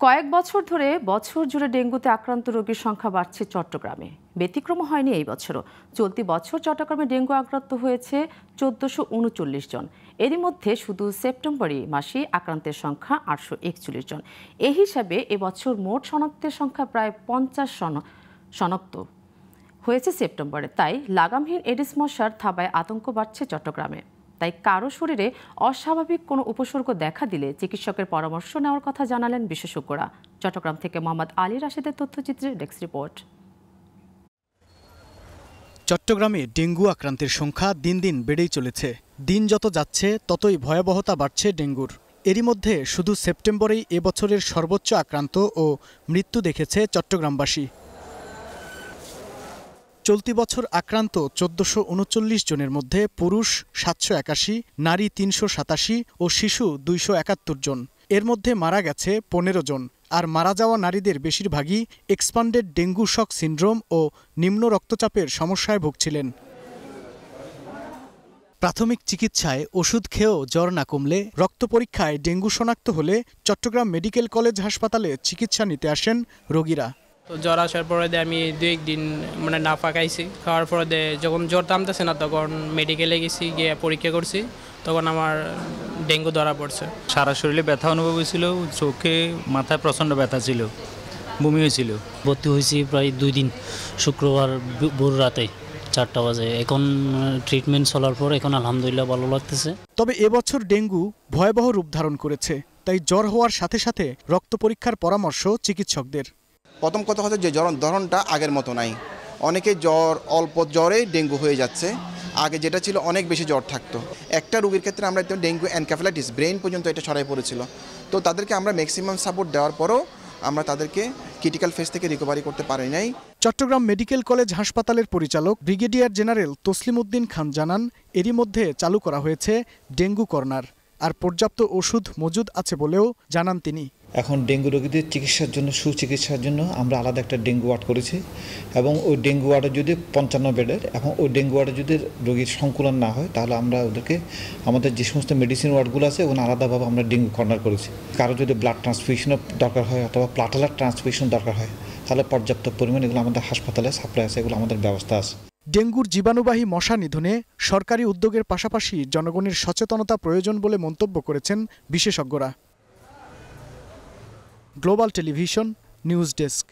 কয়েক বছর ধরে বছর জুড়ে ডেঙ্গুতে আক্রান্ত রোগীর সংখ্যা বাড়ছে চট্টগ্রামে। ব্যতিক্রম হয়নি এই বছরও। চলতি বছর চট্টগ্রামে ডেঙ্গু আক্রান্ত হয়েছে ১৪৩৯ জন। এরই মধ্যে শুধু সেপ্টেম্বরে মাসে আক্রান্তের সংখ্যা ৮৪১ জন। এই হিসাবে এবছর মোট শনাক্তের সংখ্যা প্রায় ৫০ শনাক্ত হয়েছে সেপ্টেম্বরে। তাই লাগামহীন এডিস মশার থাবায় আতঙ্ক বাড়ছে চট্টগ্রামে। তাই কারো শরীরে অস্বাভাবিক কোনো উপসর্গ দেখা দিলে চিকিৎসকের পরামর্শ নেওয়ার কথা জানালেন বিশেষজ্ঞরা। চট্টগ্রাম থেকে মোহাম্মদ আলী রাশেদের তথ্যচিত্রে ডেস্ক রিপোর্ট। চট্টগ্রামে ডেঙ্গু আক্রান্তের সংখ্যা দিন দিন বেড়েই চলেছে। দিন যত যাচ্ছে ততই ভয়াবহতা বাড়ছে ডেঙ্গুর। এরই মধ্যে শুধু সেপ্টেম্বরেই এবছরের সর্বোচ্চ আক্রান্ত ও মৃত্যু দেখেছে চট্টগ্রামবাসী। চলতি বছর আক্রান্ত ১৪৩৯ জনের মধ্যে পুরুষ ৭৮১, নারী ৩৮৭ ও শিশু ২৭১ জন। এর মধ্যে মারা গেছে ১৫ জন। আর মারা যাওয়া নারীদের বেশিরভাগই এক্সপান্ডেড ডেঙ্গু শক সিন্ড্রোম ও নিম্ন রক্তচাপের সমস্যায় ভুগছিলেন। প্রাথমিক চিকিৎসায় ওষুধ খেয়েও জ্বর না কমলে রক্ত পরীক্ষায় ডেঙ্গু শনাক্ত হলে চট্টগ্রাম মেডিকেল কলেজ হাসপাতালে চিকিৎসা নিতে আসেন রোগীরা। তো জ্বর আসার পরে আমি ২-১ দিন না ফাঁকাইছি। খাওয়ার পরে যখন জ্বর থামতেছে না তখন মেডিকেলে গেছি, গিয়ে পরীক্ষা করছি, তখন আমার ডেঙ্গু ধরা পড়ছে। সারা শরীরে ব্যথা অনুভব হয়েছিল, চোখে মাথায় প্রচণ্ড ব্যথা ছিল, বমি হয়েছিল। ভর্তি হয়েছি প্রায় ২ দিন, শুক্রবার ভোর রাতে ৪টা বাজে। এখন ট্রিটমেন্ট চলার পর এখন আলহামদুলিল্লাহ ভালো লাগতেছে। তবে এবছর ডেঙ্গু ভয়াবহ রূপ ধারণ করেছে। তাই জ্বর হওয়ার সাথে সাথে রক্ত পরীক্ষার পরামর্শ চিকিৎসকদের। প্রথম কথা হচ্ছে যে ধরনটা আগের মতো নাই। অনেকে অল্প জ্বরে ডেঙ্গু হয়ে যাচ্ছে। আগে যেটা ছিল অনেক বেশি জ্বর থাকতো। একটা রোগীর ক্ষেত্রে আমরা ডেঙ্গু এনকেফেলাইটিস ব্রেন পর্যন্ত এটা ছড়াই পড়েছিল। তো তাদেরকে আমরা ম্যাক্সিমাম সাপোর্ট দেওয়ার পরও আমরা তাদেরকে ক্রিটিক্যাল ফেজ থেকে রিকভারি করতে পারি নাই। চট্টগ্রাম মেডিকেল কলেজ হাসপাতালের পরিচালক ব্রিগেডিয়ার জেনারেল তসলিম উদ্দিন খান জানান, এরই মধ্যে চালু করা হয়েছে ডেঙ্গু কর্নার। আর পর্যাপ্ত ওষুধ মজুদ আছে বলেও জানান তিনি। এখন ডেঙ্গু রোগীদের চিকিৎসার জন্য সুচিকিৎসার জন্য আমরা আলাদা একটা ডেঙ্গু ওয়ার্ড করেছি এবং ওই ডেঙ্গু ওয়ার্ডে যদি ৫৫ বেডের, এখন ওই ডেঙ্গু ওয়ার্ডে যদি রোগীর সংকুলন না হয় তাহলে আমরা ওদেরকে আমাদের যে সমস্ত মেডিসিন ওয়ার্ডগুলো আছে ওখানে আলাদাভাবে আমরা ডেঙ্গু কর্নার করেছি। কারো যদি ব্লাড ট্রান্সফিউশনের দরকার হয় অথবা প্লাটেলেট ট্রান্সফিউশন দরকার হয় তাহলে পর্যাপ্ত পরিমাণ এগুলো আমাদের হাসপাতালে সাপ্লাই আছে, এগুলো আমাদের ব্যবস্থা আছে। ডেঙ্গুর জীবাণুবাহী মশা নিধনে সরকারি উদ্যোগের পাশাপাশি জনগণের সচেতনতা প্রয়োজন বলে মন্তব্য করেছেন বিশেষজ্ঞরা। Global television news desk.